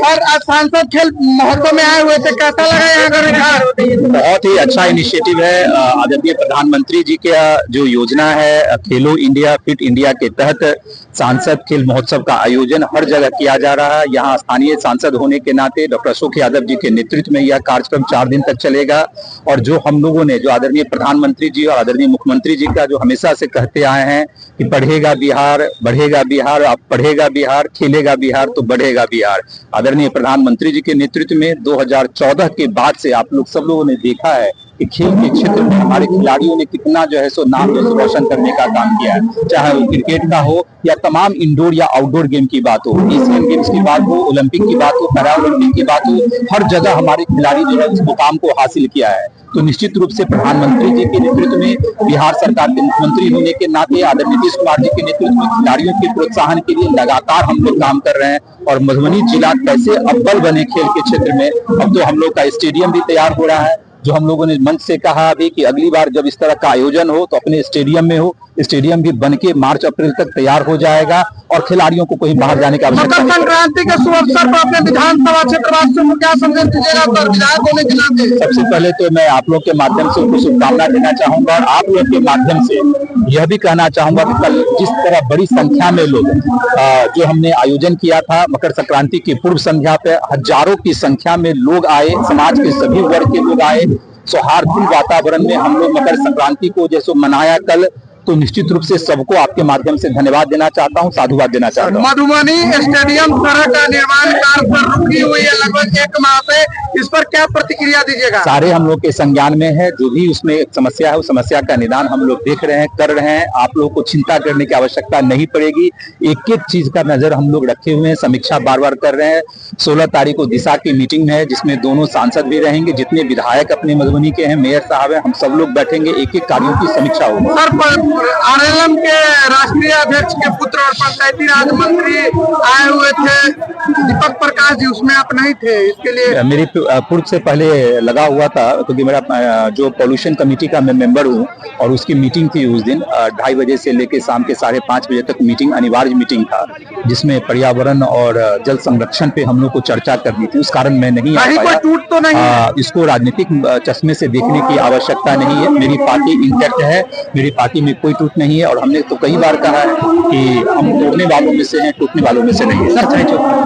और आज सांसद खेल महोत्सव में आए हुए थे, कैसा लगा यहाँ का रुझान? बहुत ही अच्छा इनिशिएटिव है। आदरणीय प्रधानमंत्री जी का जो योजना है खेलो इंडिया फिट इंडिया के तहत सांसद खेल महोत्सव का आयोजन हर जगह किया जा रहा है। यहाँ स्थानीय सांसद होने के नाते डॉक्टर अशोक यादव जी के नेतृत्व में यह कार्यक्रम 4 दिन तक चलेगा। और जो हम लोगों ने जो आदरणीय प्रधानमंत्री जी और आदरणीय मुख्यमंत्री जी का जो हमेशा से कहते आए हैं कि पढ़ेगा बिहार, बढ़ेगा बिहार, आप पढ़ेगा बिहार, खेलेगा बिहार तो बढ़ेगा बिहार। आदरणीय प्रधानमंत्री जी के नेतृत्व में 2014 के बाद से आप लोग सब लोगों ने देखा है कि खेल के क्षेत्र में हमारे खिलाड़ियों ने कितना जो है सो नाम जो रोशन करने का काम किया है, चाहे वो क्रिकेट का हो या तमाम इंडोर या आउटडोर गेम की बात हो, एशियन गेम्स की बात हो, ओलंपिक की बात हो, पैरा ओलंपिक की बात हो, हर जगह हमारे खिलाड़ी जो है इस मुकाम को हासिल किया है। तो निश्चित रूप से प्रधानमंत्री जी के नेतृत्व में बिहार सरकार के मुख्यमंत्री होने के नाते आदरणीय नीतीश कुमार जी के नेतृत्व में खिलाड़ियों के प्रोत्साहन के लिए लगातार हम लोग काम कर रहे हैं। और मधुबनी जिला कैसे अव्वल बने खेल के क्षेत्र में, अब तो हम लोग का स्टेडियम भी तैयार हो रहा है। जो हम लोगों ने मंच से कहा अभी कि अगली बार जब इस तरह का आयोजन हो तो अपने स्टेडियम में हो, स्टेडियम भी बनके मार्च अप्रैल तक तैयार हो जाएगा और खिलाड़ियों को कहीं बाहर जाने का आवश्यकता नहीं। मकर संक्रांति के शुभ अवसर पर अपने विधानसभा क्षेत्रवासियों को क्या संदेश दीजिएगा और विधायक होने के नाते? सबसे पहले तो मैं आप लोग के माध्यम से उनको शुभकामना देना चाहूंगा और आप लोग के माध्यम से यह भी कहना चाहूंगा कि कल जिस तरह बड़ी संख्या में लोग जो हमने आयोजन किया था मकर संक्रांति की पूर्व संध्या पे हजारों की संख्या में लोग आए, समाज के सभी वर्ग के लोग आए, सौहार्दपूर्ण वातावरण में हम लोग मकर संक्रांति को जैसे मनाया कल, तो निश्चित रूप से सबको आपके माध्यम से धन्यवाद देना चाहता हूं, साधुवाद देना चाहता हूं। मधुबनी स्टेडियम सड़क का निर्माण कार्य पर रुकी हुई है लगभग 1 माह से, इस पर क्या प्रतिक्रिया दीजिएगा? सारे हम लोग के संज्ञान में है, जो भी उसमें समस्या है उस समस्या का निदान हम लोग देख रहे हैं, कर रहे हैं। आप लोगों को चिंता करने की आवश्यकता नहीं पड़ेगी। एक एक चीज का नजर हम लोग रखे हुए हैं, समीक्षा बार बार कर रहे हैं। 16 तारीख को दिशा की मीटिंग है जिसमें दोनों सांसद भी रहेंगे, जितने विधायक अपने मधुबनी के हैं, मेयर साहब है, हम सब लोग बैठेंगे, एक एक कार्यों की समीक्षा होगी। आरएलएम के राष्ट्रीय अध्यक्ष के पुत्र और पंचायती राज मंत्री आए हुए थे दीपक प्रकाश जी, उसमें आप नहीं थे, इसके लिए मेरी पूर्व से पहले लगा हुआ था क्योंकि मेरा जो पॉल्यूशन कमेटी का मैं मेंबर हूँ और उसकी मीटिंग थी उस दिन 2:30 बजे से लेकर शाम के 5:30 बजे तक मीटिंग, अनिवार्य मीटिंग था जिसमें पर्यावरण और जल संरक्षण पे हम लोग को चर्चा करनी थी, उस कारण मैं नहीं आ पाया। टूट तो नहीं इसको राजनीतिक चश्मे से देखने की आवश्यकता नहीं है। मेरी पार्टी इंटैक्ट है, मेरी पार्टी में कोई टूट नहीं है और हमने तो कई बार कहा है कि हम तोड़ने वालों में से हैं, टूटने वालों में से नहीं है।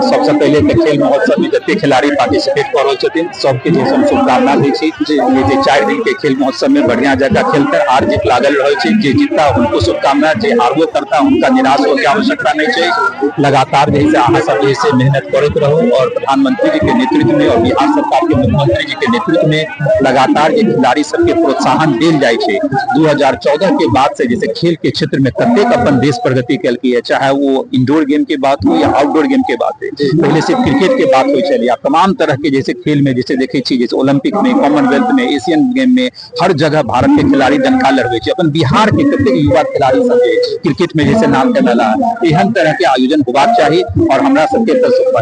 सबसे पहले खेल महोत्सव में जते खिलाड़ी पार्टिसिपेट कर सबके जैसे हम शुभकामना दी छी। ये 4 दिन के खेल महोत्सव में बढ़िया जगह खेलकर हार जीत लागल रहे, जे जीतता उनको शुभकामना, जे हारबो करता उनका निराश होकर आवश्यकता नहीं चाहिए। लगातार जैसे अहाँ सब जैसे मेहनत करते रहो और प्रधानमंत्री जी के नेतृत्व में और बिहार सरकार के मुख्यमंत्री जी के नेतृत्व में लगातार ये खिलाड़ी सबके प्रोत्साहन देल जाए छे। 2014 के बाद से जैसे खेल के क्षेत्र में कतेक अपन देश प्रगति कल की है, चाहे वो इंडोर गेम की बात हो या आउटडोर गेम की बात है। पहले सिर्फ क्रिकेट की बात हो चली, तमाम तरह के जैसे खेल में जैसे देखे छी, जैसे ओलंपिक में, कॉमनवेल्थ में, एशियन गेम में हर जगह भारत के खिलाड़ी दनका लड़वे छे। अपन बिहार के कतेक युवा खिलाड़ी सब क्रिकेट में जैसे नाम कला एहन तरह के आयोजन होबाक चाहिए। और हमरा सबके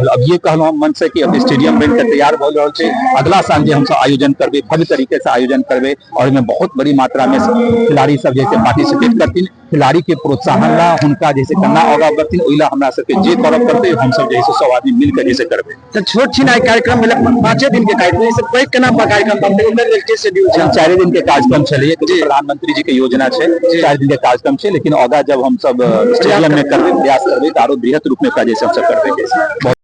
अब ये कहलहुँ मन से कि अब स्टेडियम बन के तैयार हो रहा है, अगला साल जो हम सब आयोजन करबे, भव्य तरीके से आयोजन करबे और में बहुत बड़ी मात्रा में खिलाड़ी सब जैसे पार्टिसिपेट करती, खिलाड़ी के प्रोत्साहन ला उनका जैसे करना होगा बर्तिन ओइला हमरा सबके जे करब करते हम सब जैसे सब आदमी मिलकर जैसे करबे। तो छोट छिनाई कार्यक्रम में 5 दिन के कार्यक्रम से कोई केना कार्यक्रम बनते उनके शेड्यूल छै? 4 दिन के कार्यक्रम चलिए, प्रधानमंत्री जी के योजना है, 4 दिन के कार्यक्रम है, लेकिन आगा जब हम सब स्टेडियम में करबे, प्रयास करबे तो आरो बृहत रूप में जैसे हम सब करबे।